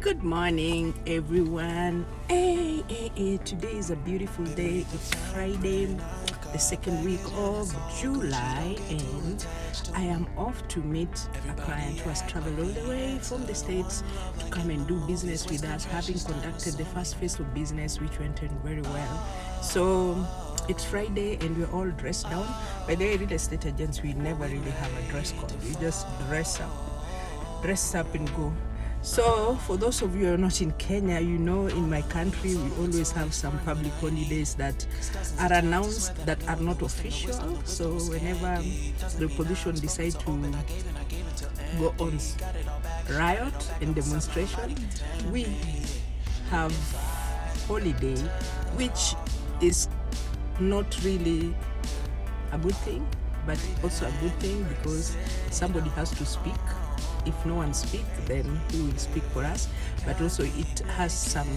Good morning, everyone. Hey, today is a beautiful day. It's Friday, the second week of July, and I am off to meet a client who has traveled all the way from the States to come and do business with us, having conducted the first phase of business, which went in very well. So it's Friday and we're all dressed down. By the way, real estate agents, we never really have a dress code. We just dress up and go. So for those of you who are not in Kenya, in my country we always have some public holidays that are announced that are not official. So whenever the opposition decide to go on riot and demonstration, we have holiday, which is not really a good thing, but also a good thing because somebody has to speak. If no one speaks, then who will speak for us? But also it has some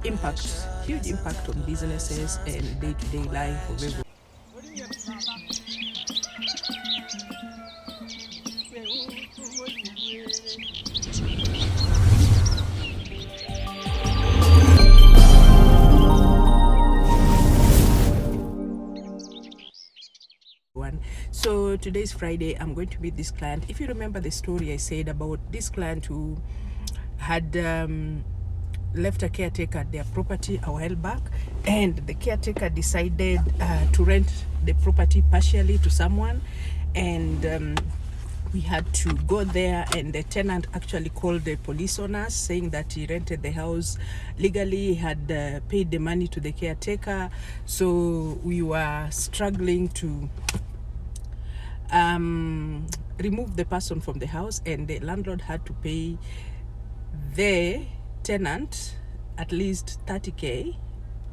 impact, huge impact on businesses and day-to-day life of everyone. So today's Friday, I'm going to meet this client. If you remember the story I said about this client who had left a caretaker at their property a while back, and the caretaker decided to rent the property partially to someone, and we had to go there, and the tenant actually called the police on us saying that he rented the house legally, had paid the money to the caretaker. So we were struggling to remove the person from the house, and the landlord had to pay the tenant at least 30k,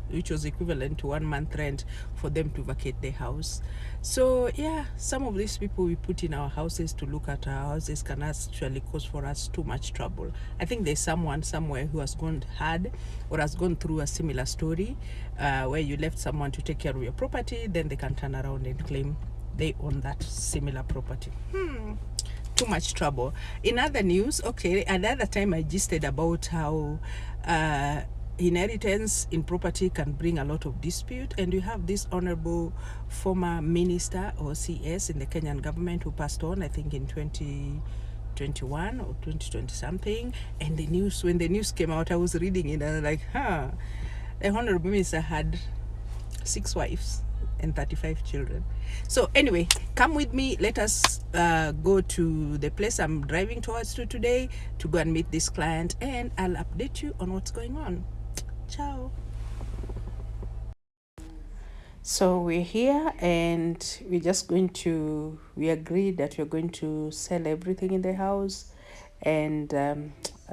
which was equivalent to 1 month rent for them to vacate the house. So yeah, some of these people we put in our houses to look at our houses can actually cause for us too much trouble. I think there's someone somewhere who has gone hard or has gone through a similar story where you left someone to take care of your property, then they can turn around and claim they own that similar property. Too much trouble. In other news, another time I gisted about how inheritance in property can bring a lot of dispute, and we have this honorable former minister or CS in the Kenyan government who passed on, I think in 2021 or 2020 something. And when the news came out, I was reading it and I was like, the honorable minister had 6 wives and 35 children. So anyway, come with me. Let us go to the place I'm driving towards today to go and meet this client, and I'll update you on what's going on. Ciao. So we're here, and we agreed that we're going to sell everything in the house and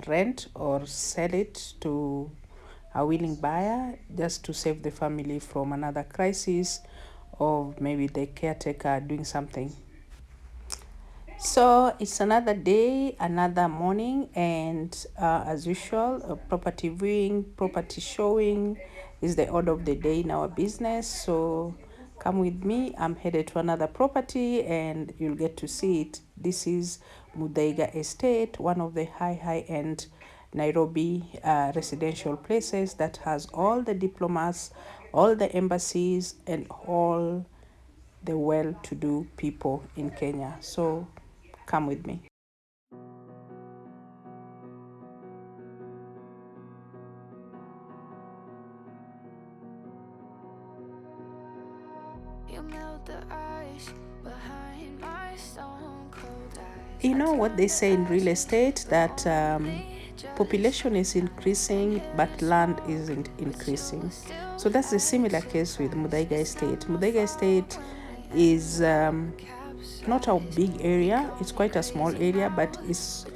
rent or sell it to a willing buyer, just to save the family from another crisis of maybe the caretaker doing something. So it's another day, another morning, and as usual, property viewing, property showing is the order of the day in our business. So come with me. I'm headed to another property and you'll get to see it. This is Muthaiga Estate, one of the high-end Nairobi residential places that has all the diplomas, all the embassies, and all the well-to-do people in Kenya. So come with me. You know what they say in real estate, that population is increasing but land isn't increasing. So that's a similar case with Muthaiga Estate. Muthaiga Estate is not a big area. It's quite a small area, but it's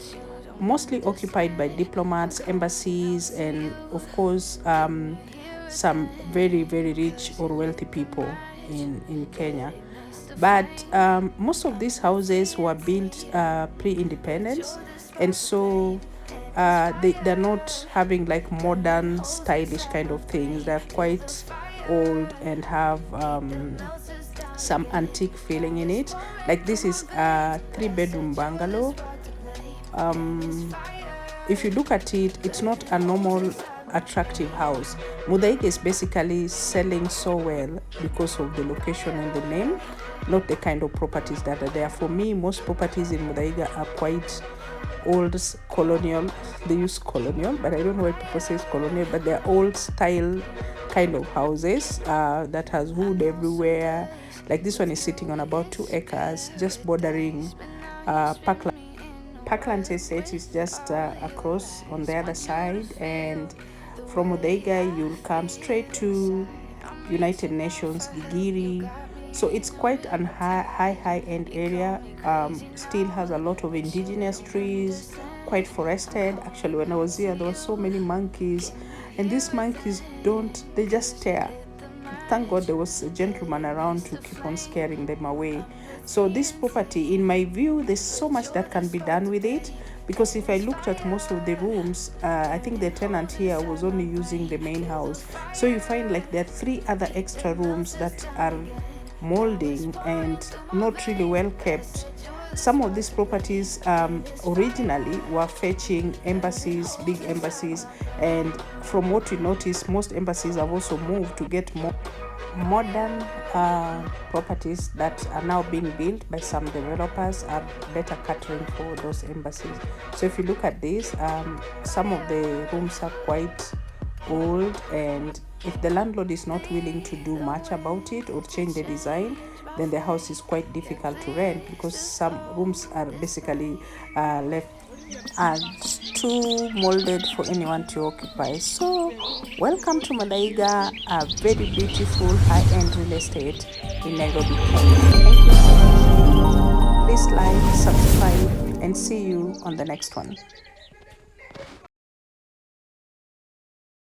mostly occupied by diplomats, embassies, and of course some very, very rich or wealthy people in Kenya. But most of these houses were built pre-independence, and so they're not having like modern stylish kind of things. They're quite old and have some antique feeling in it. Like this is a 3-bedroom bungalow. if you look at it, it's not a normal attractive house. Muthaiga is basically selling so well because of the location and the name, not the kind of properties that are there. For me, most properties in Muthaiga are quite old colonial. They use colonial, but I don't know why people say it's colonial, but they're old style kind of houses that has wood everywhere. Like this one is sitting on about 2 acres, just bordering parkland. Parkland Estate is just across on the other side, and from Muthaiga you'll come straight to United Nations Gigiri. So it's quite an high end area. Still has a lot of indigenous trees, quite forested. Actually, when I was here, there were so many monkeys, and these monkeys they just stare. Thank God there was a gentleman around to keep on scaring them away. So this property, in my view, there's so much that can be done with it, because if I looked at most of the rooms, I think the tenant here was only using the main house. So you find like there are 3 other extra rooms that are molding and not really well kept. Some of these properties originally were fetching embassies, big embassies, and from what we notice, most embassies have also moved to get more modern properties that are now being built by some developers are better catering for those embassies. So if you look at this, some of the rooms are quite old, and if the landlord is not willing to do much about it or change the design, then the house is quite difficult to rent, because some rooms are basically left and too molded for anyone to occupy. So welcome to Muthaiga, a very beautiful high-end real estate in Nairobi, Kenya. Thank you so much. Please like, subscribe, and see you on the next one.